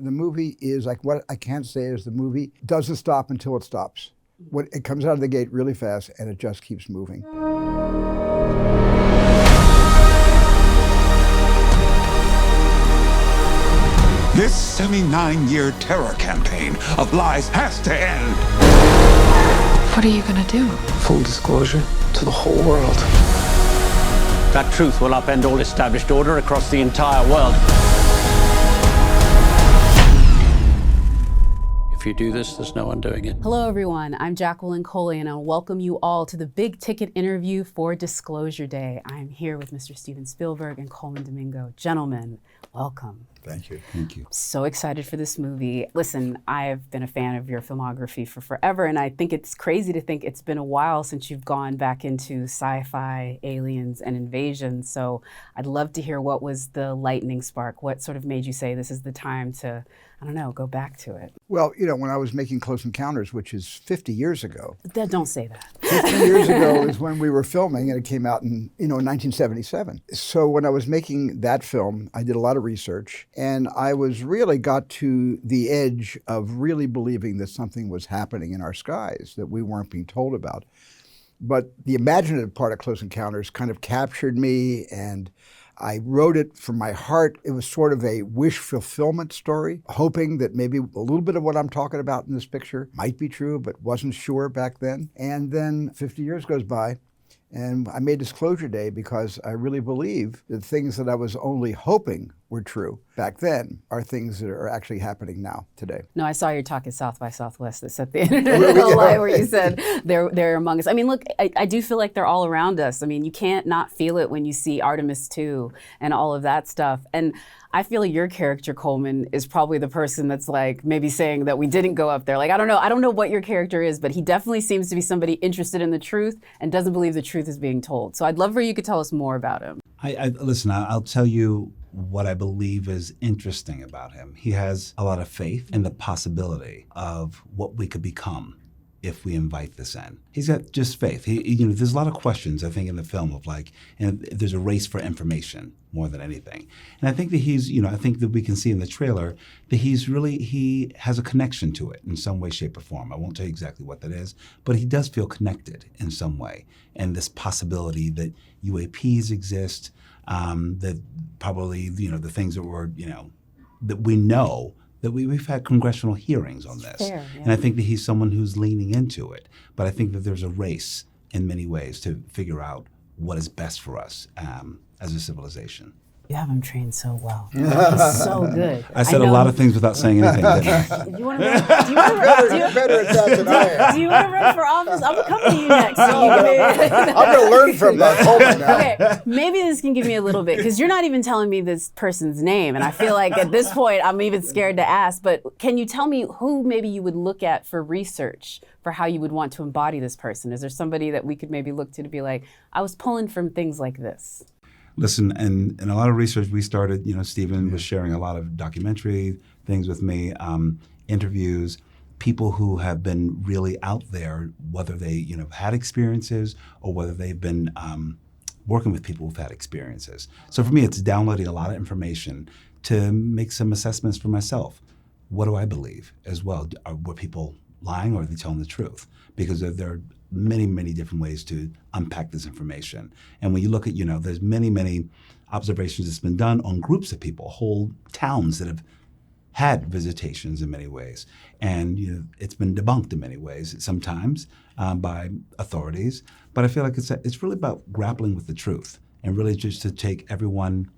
The movie is like, what I can't say is the movie doesn't stop until it stops. When it comes out of the gate really fast and it just keeps moving. This 79-year terror campaign of lies has to end. What are you gonna do? Full disclosure to the whole world. That truth will upend all established order across the entire world. If you do this, there's no undoing it. Hello, everyone. I'm Jacqueline Coley, and I'll welcome you all to the big ticket interview for Disclosure Day. I'm here with Mr. Steven Spielberg and Colman Domingo. Gentlemen, welcome. Thank you. Thank you. So excited for this movie. Listen, I've been a fan of your filmography for forever, and I think it's crazy to think it's been a while since you've gone back into sci-fi, aliens, and invasion. So I'd love to hear what was the lightning spark. What sort of made you say this is the time to, I don't know, go back to it? Well, you know, when I was making Close Encounters, which is 50 years ago. Don't say that. 50 years ago is when we were filming, and it came out in, 1977. So when I was making that film, I did a lot of research, and I really got to the edge of really believing that something was happening in our skies that we weren't being told about. But the imaginative part of Close Encounters kind of captured me, and I wrote it from my heart. It was sort of a wish fulfillment story, hoping that maybe a little bit of what I'm talking about in this picture might be true, but wasn't sure back then. And then 50 years goes by, and I made Disclosure Day because I really believe that things that I was only hoping were true back then are things that are actually happening now, today. No, I saw your talk at South by Southwest that set the internet alight where you said they're among us. I mean, look, I do feel like they're all around us. I mean, you can't not feel it when you see Artemis 2 and all of that stuff. And I feel like your character, Colman, is probably the person that's like maybe saying that we didn't go up there. Like, I don't know what your character is, but he definitely seems to be somebody interested in the truth and doesn't believe the truth is being told. So I'd love for you could tell us more about him. Listen, I'll tell you what I believe is interesting about him. He has a lot of faith in the possibility of what we could become if we invite this in. He's got just faith. There's a lot of questions, I think, in the film of there's a race for information more than anything. And I think that I think that we can see in the trailer that he has a connection to it in some way, shape, or form. I won't tell you exactly what that is, but he does feel connected in some way. And this possibility that UAPs exist, that probably, the things that that we know, that we've had congressional hearings on this. Fair, yeah. And I think that he's someone who's leaning into it. But I think that there's a race in many ways to figure out what is best for us as a civilization. You have him trained so well. He's so good. I said a lot of things without saying anything, didn't I? Do you want to run? Better at that than I am. Do you want to run for office? I'm coming to you next. I'm going to learn from Colman now. Okay, maybe this can give me a little bit, because you're not even telling me this person's name, and I feel like at this point I'm even scared to ask, but can you tell me who maybe you would look at for research for how you would want to embody this person? Is there somebody that we could maybe look to be like, I was pulling from things like this? Listen, and in a lot of research we started, Steven was sharing a lot of documentary things with me, interviews, people who have been really out there, whether they, had experiences or whether they've been working with people who've had experiences. So for me, it's downloading a lot of information to make some assessments for myself. What do I believe as well? Were people lying or are they telling the truth? Because there are many, many different ways to unpack this information. And when you look at, there's many, many observations that's been done on groups of people, whole towns that have had visitations in many ways. And, it's been debunked in many ways, sometimes by authorities. But I feel like it's really about grappling with the truth and really just to take everyone's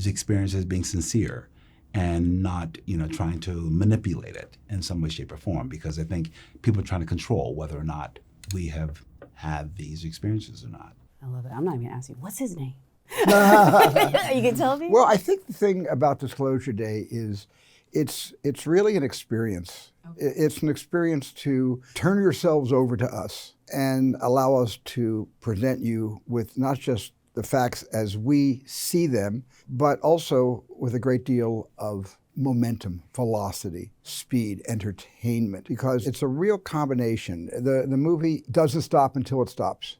experience as being sincere and not, trying to manipulate it in some way, shape, or form. Because I think people are trying to control whether or not we have had these experiences or not. I love it. I'm not even asking you, what's his name? You can tell me? Well, I think the thing about Disclosure Day is it's really an experience. Okay. It's an experience to turn yourselves over to us and allow us to present you with not just the facts as we see them, but also with a great deal of momentum, velocity, speed, entertainment, because it's a real combination. The movie doesn't stop until it stops.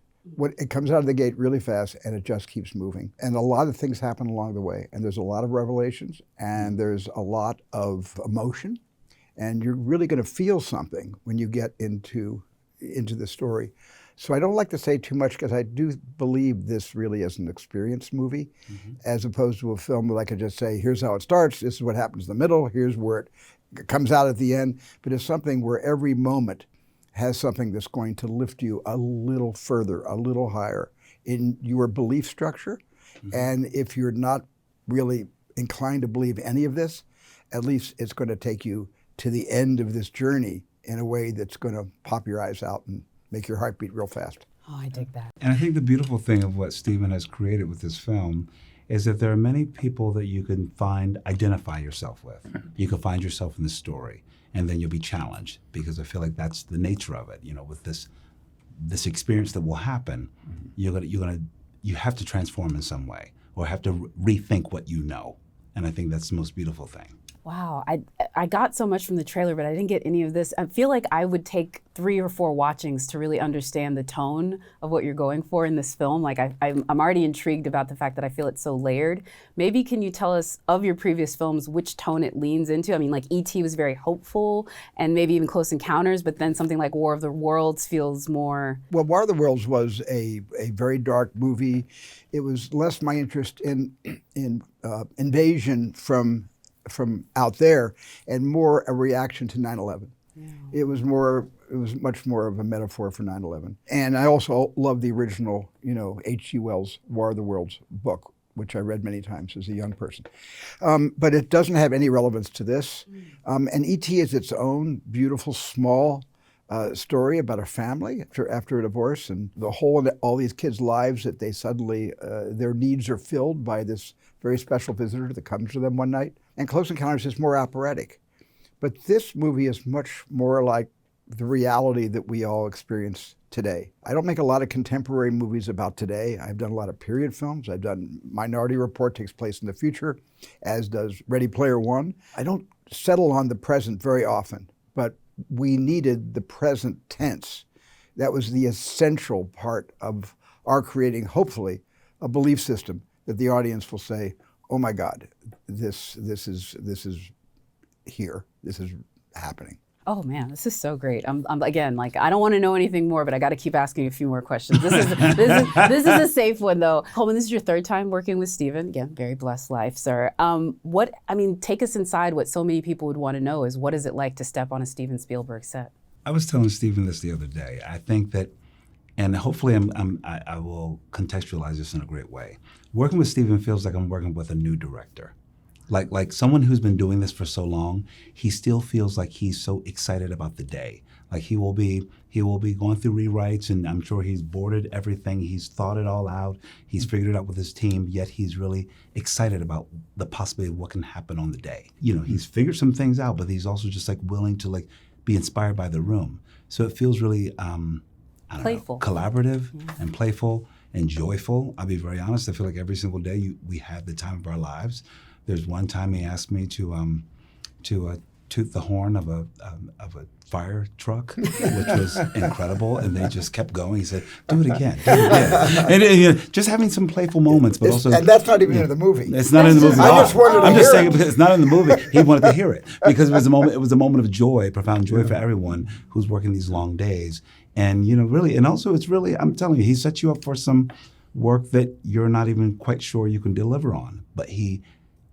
It comes out of the gate really fast, and it just keeps moving. And a lot of things happen along the way, and there's a lot of revelations, and there's a lot of emotion, and you're really going to feel something when you get into the story. So I don't like to say too much because I do believe this really is an experience movie, as opposed to a film where I could just say, here's how it starts, this is what happens in the middle, here's where it comes out at the end. But it's something where every moment has something that's going to lift you a little further, a little higher in your belief structure. And if you're not really inclined to believe any of this, at least it's going to take you to the end of this journey in a way that's going to pop your eyes out and make your heart beat real fast. Oh, I dig that. And I think the beautiful thing of what Steven has created with this film is that there are many people that you can identify yourself with. You can find yourself in the story, and then you'll be challenged, because I feel like that's the nature of it. You know, with this experience that will happen, you have to transform in some way, or have to rethink what you know. And I think that's the most beautiful thing. Wow, I got so much from the trailer, but I didn't get any of this. I feel like I would take 3 or 4 watchings to really understand the tone of what you're going for in this film. Like I'm already intrigued about the fact that I feel it's so layered. Maybe can you tell us of your previous films which tone it leans into? I mean, like E.T. was very hopeful, and maybe even Close Encounters, but then something like War of the Worlds feels more... Well, War of the Worlds was a very dark movie. It was less my interest in invasion from out there, and more a reaction to 9/11. Yeah. It was much more of a metaphor for 9/11. And I also love the original, H.G. Wells' War of the Worlds book, which I read many times as a young person. But it doesn't have any relevance to this. And E.T. is its own beautiful, small story about a family after a divorce, and all these kids' lives that they suddenly, their needs are filled by this very special visitor that comes to them one night. And Close Encounters is more operatic. But this movie is much more like the reality that we all experience today. I don't make a lot of contemporary movies about today. I've done a lot of period films. I've done Minority Report takes place in the future, as does Ready Player One. I don't settle on the present very often, but we needed the present tense. That was the essential part of our creating, hopefully, a belief system that the audience will say, oh my God, this is here. This is happening. Oh man, this is so great. I'm again, like, I don't want to know anything more, but I got to keep asking a few more questions. This is a safe one though. Colman, this is your 3rd time working with Steven. Again, very blessed life, sir. Take us inside. What so many people would want to know is, what is it like to step on a Steven Spielberg set? I was telling Steven this the other day. I think that, and hopefully I will contextualize this in a great way. Working with Steven feels like I'm working with a new director. Like someone who's been doing this for so long, he still feels like he's so excited about the day. Like he will be going through rewrites, and I'm sure he's boarded everything. He's thought it all out. He's figured it out with his team, yet he's really excited about the possibility of what can happen on the day. He's figured some things out, but he's also just like willing to be inspired by the room. So it feels really playful, collaborative, and playful and joyful. I'll be very honest. I feel like every single day we have the time of our lives. There's one time he asked me to toot the horn of a fire truck, which was incredible, and they just kept going. He said, "Do it again, do it again," and just having some playful moments, but also. And that's not even in the movie. It's not in the movie. I just wanted to I'm just saying it. because it's not in the movie. He wanted to hear it because it was a moment. It was a moment of joy, profound joy for everyone who's working these long days, and really, and also it's really. I'm telling you, he sets you up for some work that you're not even quite sure you can deliver on, but he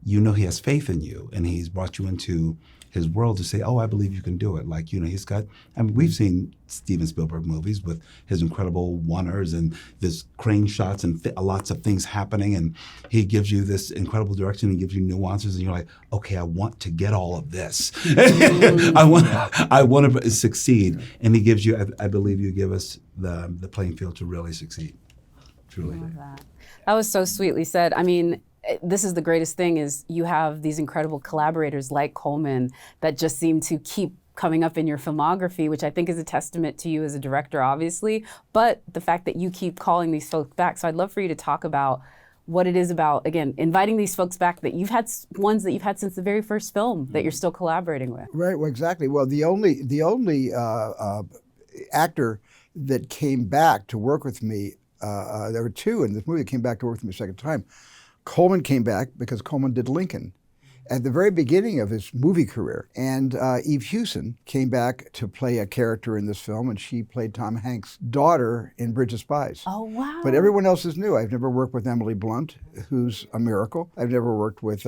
has faith in you, and he's brought you into his world to say, oh, I believe you can do it. Like, he's got, we've seen Steven Spielberg movies with his incredible one-ers and this crane shots and lots of things happening, and he gives you this incredible direction and gives you nuances, and you're like, okay, I want to get all of this. I want to succeed. And he gives you, I believe you give us the playing field to really succeed. Truly. I love that. That was so sweetly said. I mean, this is the greatest thing, is you have these incredible collaborators like Colman that just seem to keep coming up in your filmography, which I think is a testament to you as a director, obviously, but the fact that you keep calling these folks back. So I'd love for you to talk about what it is about, again, inviting these folks back that you've had, ones that you've had since the very first film that you're still collaborating with. Right, well, exactly. Well, the only actor that came back to work with me There were two in this movie that came back to work with me a second time. Colman came back because Colman did Lincoln at the very beginning of his movie career. And Eve Hewson came back to play a character in this film, and she played Tom Hanks' daughter in Bridge of Spies. Oh, wow. But everyone else is new. I've never worked with Emily Blunt, who's a miracle. I've never worked with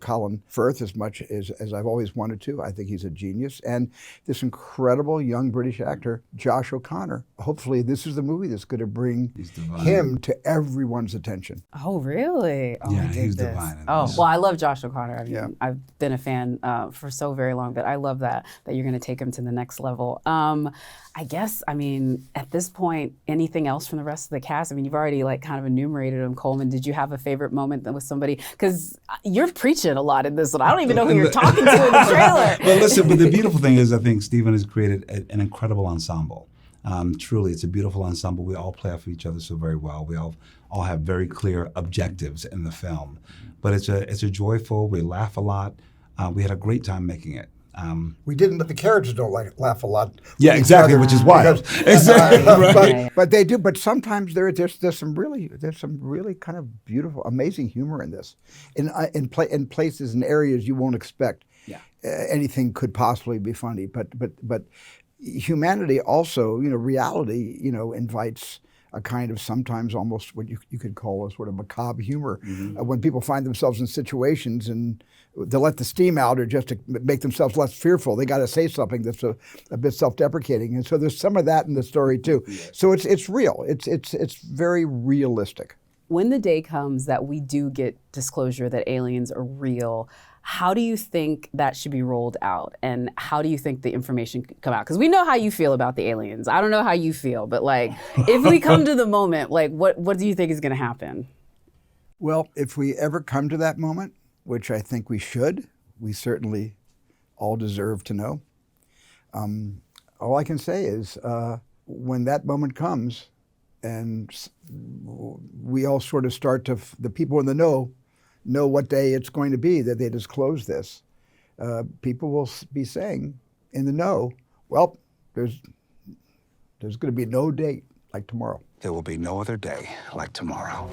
Colin Firth as much as I've always wanted to. I think he's a genius. And this incredible young British actor, Josh O'Connor. Hopefully this is the movie that's going to bring him to everyone's attention. Oh, really? Oh, Yeah, my he's goodness. divine in Oh, this. well, I love Josh O'Connor. I mean, Yeah. I've been a fan for so very long, but I love that you're going to take him to the next level. I guess, I mean, at this point, anything else from the rest of the cast? I mean, you've already like kind of enumerated them. Coleman, did you have a favorite moment with somebody? Because you're preaching a lot in this one. I don't even know who you're talking to in the trailer. Well, listen, but the beautiful thing is I think Steven has created an incredible ensemble. Truly, it's a beautiful ensemble. We all play off each other so very well. We all have very clear objectives in the film. But it's a joyful, we laugh a lot. We had a great time making it. We didn't, but the characters don't laugh a lot. Yeah, exactly, which is wild. Exactly. But they do. But sometimes there's some really kind of beautiful, amazing humor in this, in places and areas you won't expect. Yeah. Anything could possibly be funny. But humanity also, reality, invites a kind of sometimes almost what you could call a sort of macabre humor. When people find themselves in situations and they let the steam out or just to make themselves less fearful, they got to say something that's a bit self-deprecating. And so there's some of that in the story too. So it's real. It's very realistic. When the day comes that we do get disclosure that aliens are real, how do you think that should be rolled out? And how do you think the information could come out? Because we know how you feel about the aliens. I don't know how you feel, but like, if we come to the moment, like, what do you think is going to happen? Well, if we ever come to that moment, which I think we should, we certainly all deserve to know. All I can say is when that moment comes and we all sort of start to, the people in the know what day it's going to be that they disclose this, people will be saying in the know, well, there's going to be no date like tomorrow. There will be no other day like tomorrow.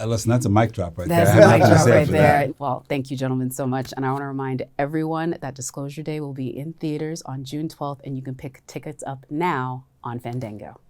Listen, that's a mic drop right That's there. the I have mic nothing to drop say right after there. that. Well, thank you, gentlemen, so much. And I want to remind everyone that Disclosure Day will be in theaters on June 12th, and you can pick tickets up now on Fandango.